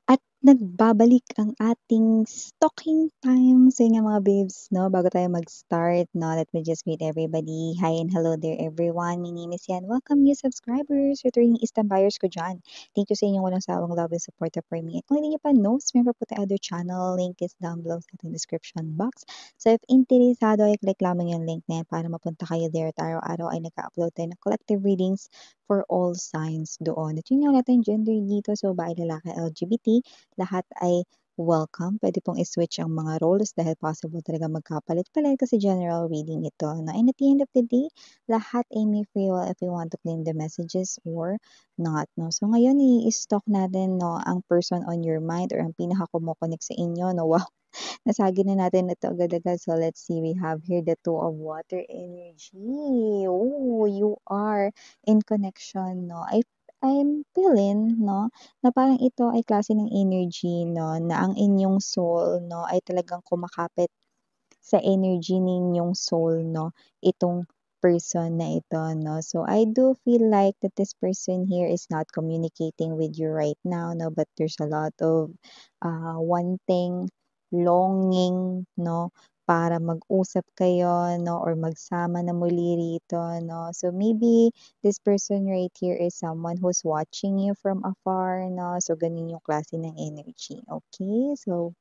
At nagbabalik ang ating talking time sa inyo mga babes, no? Bago tayo mag-start, no? Let me just greet everybody. Hi and hello there everyone. My name is Yan. Welcome new subscribers, returning Eastern buyers ko dyan. Thank you sa inyong walang sawang love and support for me. At kung hindi niyo pa knows, meron po tayo other channel. Link is down below sa ating description box. So if interesado, i-click lamang yung link na yan para mapunta kayo there at araw-araw ay naka-upload tayo ng collective readings for all signs doon. At yun yung natin gender dito. So bahay, lalaki, LGBT, lahat ay welcome. Pwede pong i-switch ang mga roles dahil possible talaga magkapalit-palit kasi general reading ito. No? And at the end of the day, lahat ay may free will if you want to claim the messages or not. No? So ngayon, i-stalk natin no, ang person on your mind or ang pinaka-kumukonek sa inyo. No? Wow, nasagi na natin ito agad-agad. So let's see, we have here the two of water energy. Oh, you are in connection, no? I'm feeling, no, na parang ito ay klase ng energy, no, na ang inyong soul, no, ay talagang kumakapit sa energy ninyong soul, no, itong person na ito, no. So I do feel like that this person here is not communicating with you right now, no, but there's a lot of wanting, longing, no, para mag-usap kayo, no, or magsama na muli rito, no. So maybe this person right here is someone who's watching you from afar, no. So ganun yung klase ng energy. Okay? So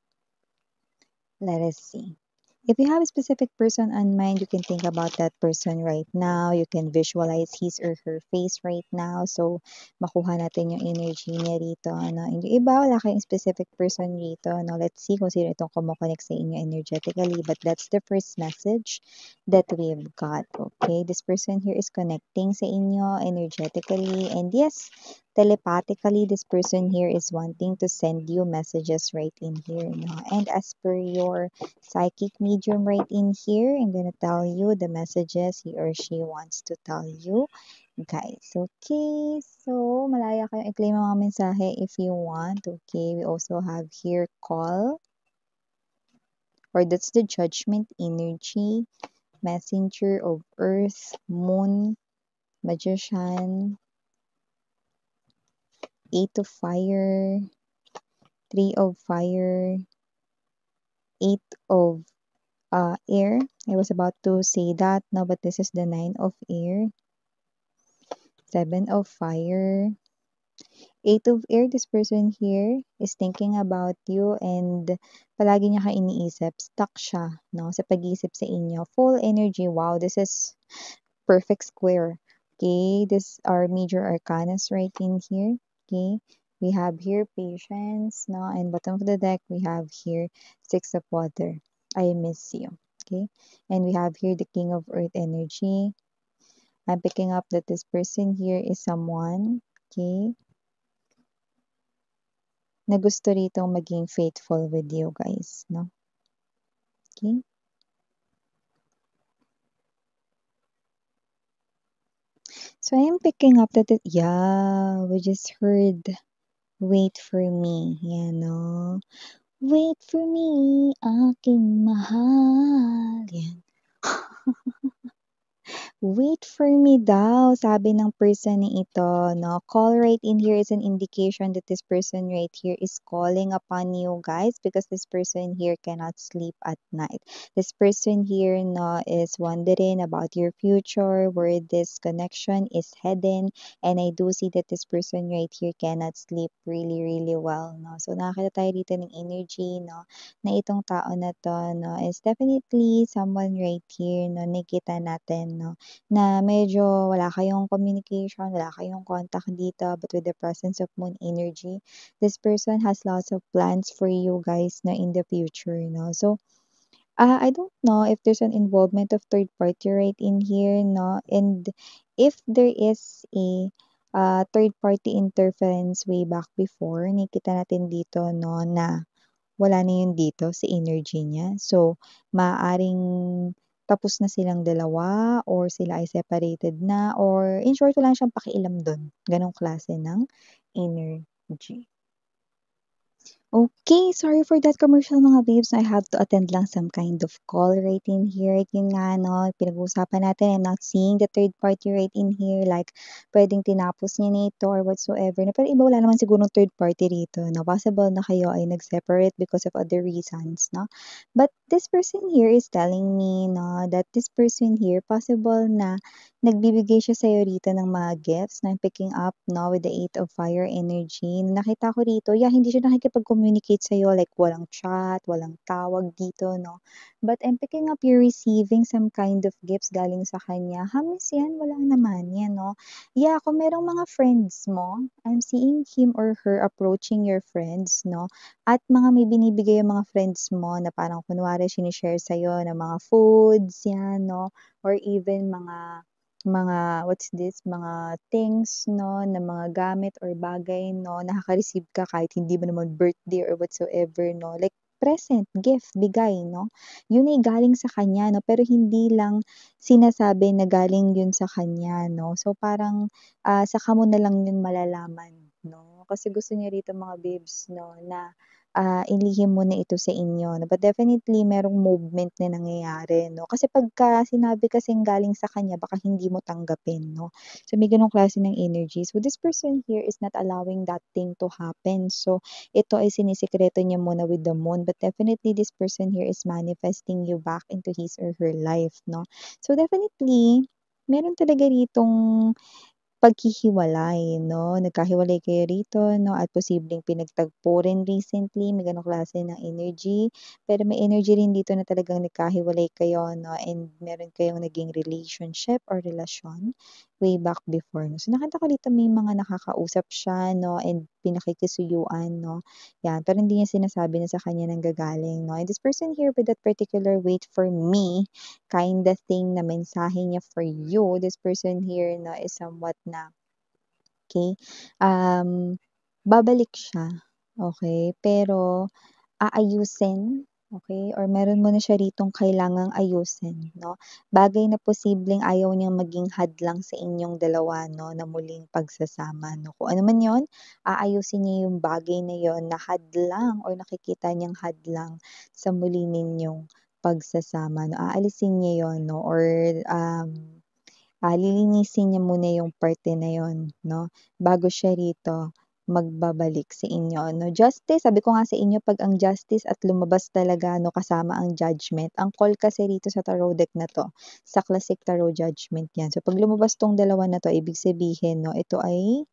let us see. If you have a specific person on mind, you can think about that person right now. You can visualize his or her face right now. So, makuha natin yung energy niya rito. Ano? And yung iba, wala kayong specific person rito. No? Let's see kung sino itong kumukonek sa inyo energetically. But that's the first message that we've got. Okay? This person here is connecting sa inyo energetically. And yes, telepathically, this person here is wanting to send you messages right in here. No? And as per your psychic medium right in here, I'm gonna tell you the messages he or she wants to tell you, guys. Okay, so malaya kayong i-claim ang mga mensahe if you want. Okay, we also have here call, or that's the judgment energy, messenger of earth, moon, magician, eight of fire, three of fire, eight of air. I was about to say that, no, but this is the nine of air, seven of fire, eight of air. This person here is thinking about you and palagi niya ka iniisip. Stuck siya, no, sa pag-iisip sa inyo. Full energy. Wow, this is perfect square. Okay, these are major arcanas right in here. Okay, we have here patience, no, and bottom of the deck we have here six of water. I miss you. Okay, and we have here the king of earth energy. I'm picking up that this person here is someone, okay, na gusto ritong maging faithful with you guys, no? Okay? So I am picking up that yeah, we just heard wait for me, yan, no? Wait for me, aking mahal. Yan. Wait for me daw, sabi ng person ni ito, no? Call right in here is an indication that this person right here is calling upon you guys because this person here cannot sleep at night. This person here, no, is wondering about your future, where this connection is heading, and I do see that this person right here cannot sleep really, really well, no? So nakakita tayo dito ng energy, no, na itong tao na to, no, is definitely someone right here, no, nakita natin, no, na medyo wala kayong communication, wala kayong contact dito, but with the presence of moon energy, this person has lots of plans for you guys na in the future, no? So, I don't know if there's an involvement of third party right in here, no? And if there is a third party interference way back before, nakita natin dito, no, na wala na yun dito sa energy niya. So, maaring tapos na silang dalawa or sila ay separated na or in short, wala na siyang pakialam dun. Ganong klase ng energy. Okay, sorry for that commercial mga babes. I have to attend lang some kind of call right in here. Yun nga, no, pinag-uusapan natin. I'm not seeing the third party right in here. Like, pwedeng tinapos niya nito or whatsoever. Na, pero iba wala naman siguro third party rito. No? Possible na kayo ay nag-separate because of other reasons, no? But this person here is telling me, no, that this person here, possible na nagbibigay siya sa'yo rito ng mga gifts na picking up, no, with the 8 of Fire energy. Nakita ko rito, yeah, hindi siya nakikipag-communicate sa'yo, like walang chat, walang tawag dito, no. But I'm picking up you're receiving some kind of gifts galing sa kanya. Hamis yan, wala naman, yan, no. Yeah, kung merong mga friends mo, I'm seeing him or her approaching your friends, no. At mga may binibigay yung mga friends mo na parang kunwari sinishare sa'yo ng mga foods, yan, no. Or even mga what's this, mga things 'no, na mga gamit or bagay 'no, nakaka-receive ka kahit hindi mo naman birthday or whatsoever 'no, like present, gift, bigay 'no. Yun ay galing sa kanya 'no, pero hindi lang sinasabi na galing yun sa kanya 'no. So parang, saka mo na lang yun malalaman 'no, kasi gusto niya rito mga babes 'no na ilihim mo na ito sa inyo 'no. But definitely merong movement na nangyayari 'no. Kasi pagka sinabi kasing galing sa kanya baka hindi mo tanggapin 'no. So may gano'ng klase ng energy. So this person here is not allowing that thing to happen. So ito ay sinisikreto niya muna with the moon. But definitely this person here is manifesting you back into his or her life 'no. So definitely meron talaga ritong paghihiwalay 'no, nagkahiwalay kayo rito 'no at posibleng pinagtagpo rin recently, may gano'ng klase ng energy. Pero may energy rin dito na talagang nagkahiwalay kayo 'no and meron kayong naging relationship or relasyon way back before 'no. So nakita ko dito may mga nakakausap siya 'no and pinakikisuyuan 'no, 'yan. Pero hindi niya sinasabi na sa kanya nanggagaling 'no. And this person here with that particular wait for me kinda thing na mensahe niya for you, this person here na is somewhat na, okay, babalik siya, okay, pero aayusin, okay, or meron muna siya ritong kailangang ayusin 'no. Bagay na posibleng ayaw niyang maging hadlang sa inyong dalawa 'no, na muling pagsasama 'no. Kung ano man 'yon, aayusin niya yung bagay na 'yon na hadlang or nakikita niyang hadlang sa muli ninyong pagsasama 'no. Aalisin niya 'yon 'no or, lilinisin niya muna yung parte na 'yon 'no, bago siya rito magbabalik sa inyo 'no. Justice, sabi ko nga sa inyo 'pag ang justice at lumabas talaga 'no, kasama ang judgment. Ang call kasi rito sa tarot deck na 'to, sa classic tarot judgment 'yan. So 'pag lumabas 'tong dalawa na 'to, ibig sabihin 'no, ito ay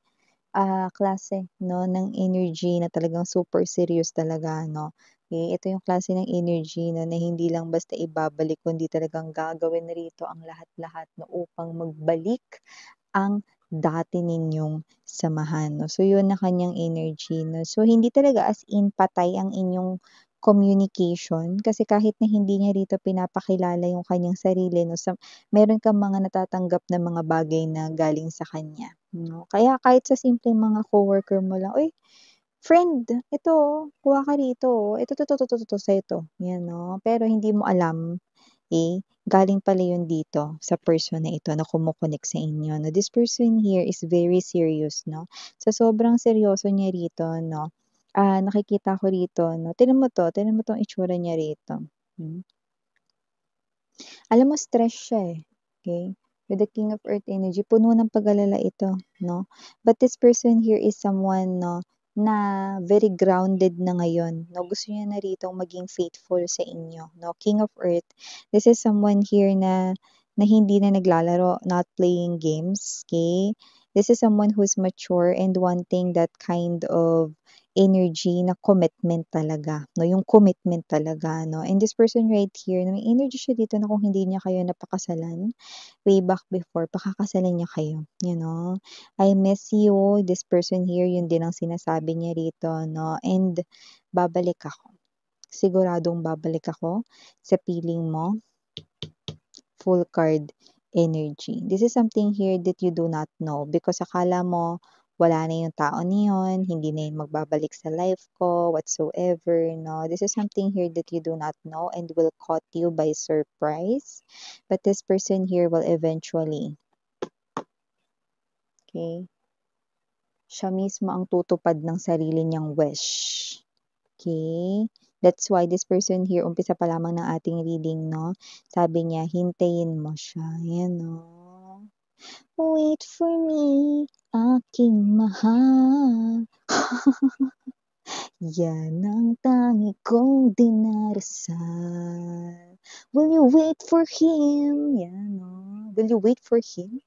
klase 'no, ng energy na talagang super serious talaga 'no. Ito yung klase ng energy 'no, na hindi lang basta ibabalik kundi talagang gagawin rito ang lahat-lahat 'no, upang magbalik ang dati ninyong samahan 'no. So yun na kanyang energy 'no. So hindi talaga as in patay ang inyong communication kasi kahit na hindi niya rito pinapakilala yung kanyang sarili 'no, meron kang mga natatanggap na mga bagay na galing sa kanya 'no. Kaya kahit sa simpleng mga coworker mo lang, "Uy, friend, ito kuha ka rito ito, 'to, sa'yo 'to." 'Yan 'no. Pero hindi mo alam, galing pala yun dito sa person na ito na sa inyo 'no. This person here is very serious 'no. Sa sobrang seryoso niya rito 'no, nakikita ko rito 'no, tignan mo 'tong itsura niya rito, hmm. Alam mo stress siya, okey? With the King of Earth energy, puno ng pag-alala ito 'no. But this person here is someone 'no, na very grounded na ngayon 'no. Gusto niya na ritong maging faithful sa inyo 'no. King of Earth, this is someone here na hindi na naglalaro, not playing games, okay. This is someone who's mature and wanting that kind of energy na commitment talaga 'no, yung commitment talaga 'no. And this person right here na may energy siya dito na kung hindi niya kayo napakasalan way back before, pakakasalan niya kayo, you know. "I miss you," this person here, yun din ang sinasabi niya rito 'no, and babalik ako. Siguradong babalik ako sa piling mo. Full card energy. This is something here that you do not know because akala mo wala na yung tao na yun, hindi na yun magbabalik sa life ko, whatsoever, no? This is something here that you do not know and will caught you by surprise. But this person here will eventually, okay, siya mismo ang tutupad ng sarili niyang wish. Okay? That's why this person here, umpisa pa lamang ng ating reading, no? Sabi niya, hintayin mo siya. Yan, no? Wait for me, aking mahal. Yan ang tangi kong dinarasal. Will you wait for him? Yan, no? Will you wait for him?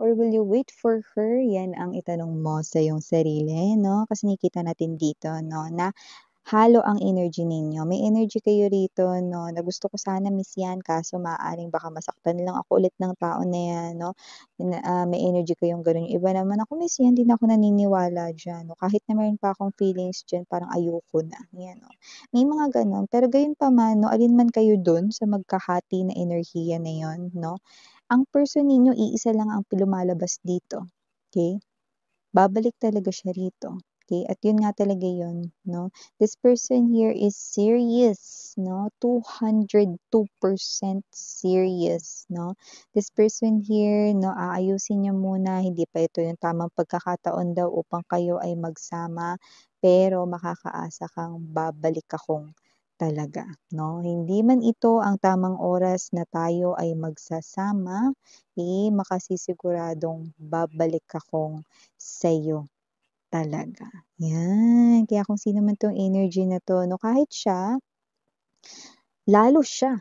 Or will you wait for her? Yan ang itanong mo sa iyong sarili, no? Kasi nakikita natin dito, no, na halo ang energy ninyo. May energy kayo rito, no, na gusto ko sana miss yan, kaso maaaring baka masaktan lang ako ulit ng tao na yan, no? May energy kayong ganun. Yung iba naman, ako miss yan, hindi na ako naniniwala dyan, no? Kahit na meron pa akong feelings dyan, parang ayoko na. Yan, no? May mga ganun. Pero gayon pa man, no, alin man kayo dun sa magkahati na enerhiya na yon, no? Ang person ninyo, iisa lang ang lumalabas dito. Okay? Babalik talaga siya rito. Okay? At yun nga talaga yun, no? This person here is serious, no? 202% serious, no? This person here, no, aayusin niya muna, hindi pa ito yung tamang pagkakataon daw upang kayo ay magsama, pero makakaasa kang babalik akong talaga, no? Hindi man ito ang tamang oras na tayo ay magsasama, makasisiguradong babalik akong sa'yo talaga. Yan. Kaya kung sino man 'tong energy na 'to, no, kahit siya, lalo siya.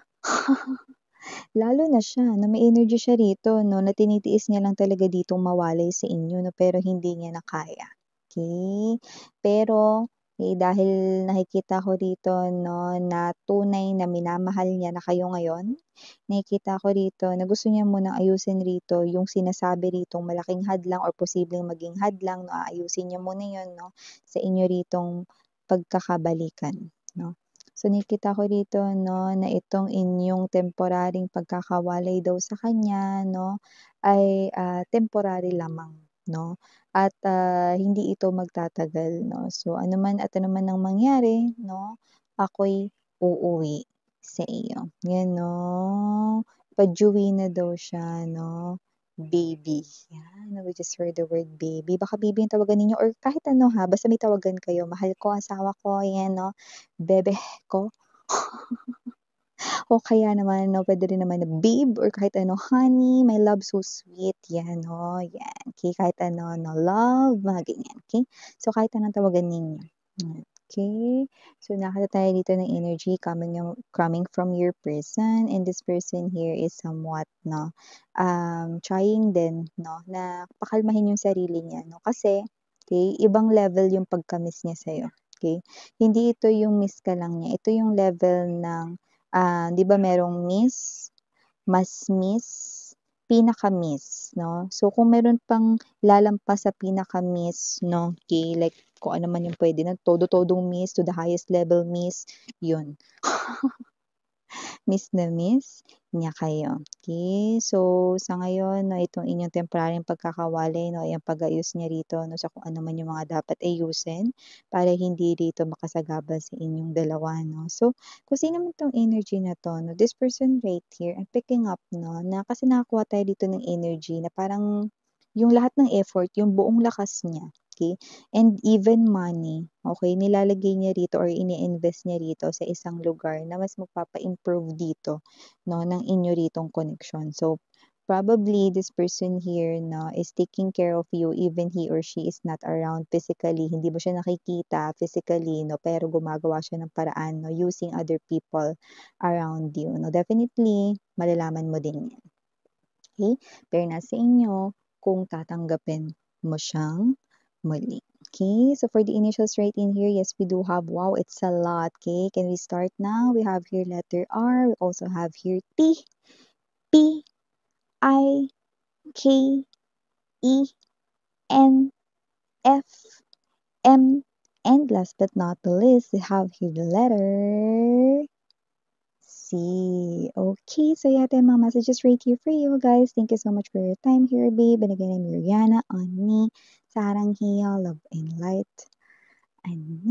Lalo na siya, na may energy siya rito, no, na tinitiis niya lang talaga ditong mawalay sa inyo, no, pero hindi niya na kaya. Okay? Pero, dahil nakikita ko rito, no, na tunay na minamahal niya na kayo ngayon, nakikita ko rito na gusto niya munang ayusin rito yung sinasabi ritong malaking hadlang or posibleng maging hadlang, no, aayusin niya muna yun, no, sa inyo ritong pagkakabalikan, no. So, nakikita ko rito, no, na itong inyong temporaring pagkakawalay daw sa kanya, no, ay temporary lamang, no, at hindi ito magtatagal, no. So, ano man ang mangyari, no, ako'y uuwi sa iyo. Yan, no. Pa-Joey na daw siya, no. Baby. Yan, we just heard the word baby. Baka baby yung tawagan ninyo or kahit ano ha, basta may tawagan kayo. Mahal ko, asawa ko, yan, no. Bebe ko. O kaya naman, no, pwede rin naman na babe or kahit ano, honey, my love so sweet. Yan, no. Yan. Okay, kahit ano, no, love, mga ganyan. Okay? So, kahit anong tawagan ninyo. Okay? So, nakita tayo dito ng energy coming from your person, and this person here is somewhat, no, trying din, no, na pakalmahin yung sarili niya, no, kasi, okay, ibang level yung pagka-miss niya sa'yo, okay? Hindi ito yung miss ka lang niya, ito yung level ng, 'di ba merong miss, mas miss, pinaka-miss, no? So, kung meron pang lalampas sa pinaka-miss, no, okay, like kung ano man yung pwede na todo-todong miss to the highest level miss, yun. Miss na miss niya kayo. Okay? So, sa ngayon, no, itong inyong temporaryong pagkakawalay, no, ay ang pag-ayos niya rito, no, sa kung ano man yung mga dapat ayusin para hindi rito makasagabal sa inyong dalawa, no. So, kung sino man tong energy na to, no, this person right here, I'm picking up, no, na kasi nakakuha tayo dito ng energy na parang yung lahat ng effort, yung buong lakas niya, okay? And even money, okay, nilalagay niya rito or ini-invest niya rito sa isang lugar na mas magpapa-improve dito, no, ng inyo ritong connection. So, probably this person here, no, is taking care of you even he or she is not around physically. Hindi mo siya nakikita physically, no, pero gumagawa siya ng paraan, no, using other people around you, no. Definitely, malalaman mo din yan. Okay? Pero nasa inyo kung tatanggapin mo siyang muli. Okay, so for the initials right in here, yes, we do have, wow, it's a lot. Okay, can we start now? We have here letter R. We also have here T, P, I, K, E, N, F, M, and last but not the least, we have here the letter C. Okay, so yeah, ito yung mga messages right here for you guys. Thank you so much for your time here, babe. And again, I'm Miriana on me. Sarang Hiya, Love and Light. And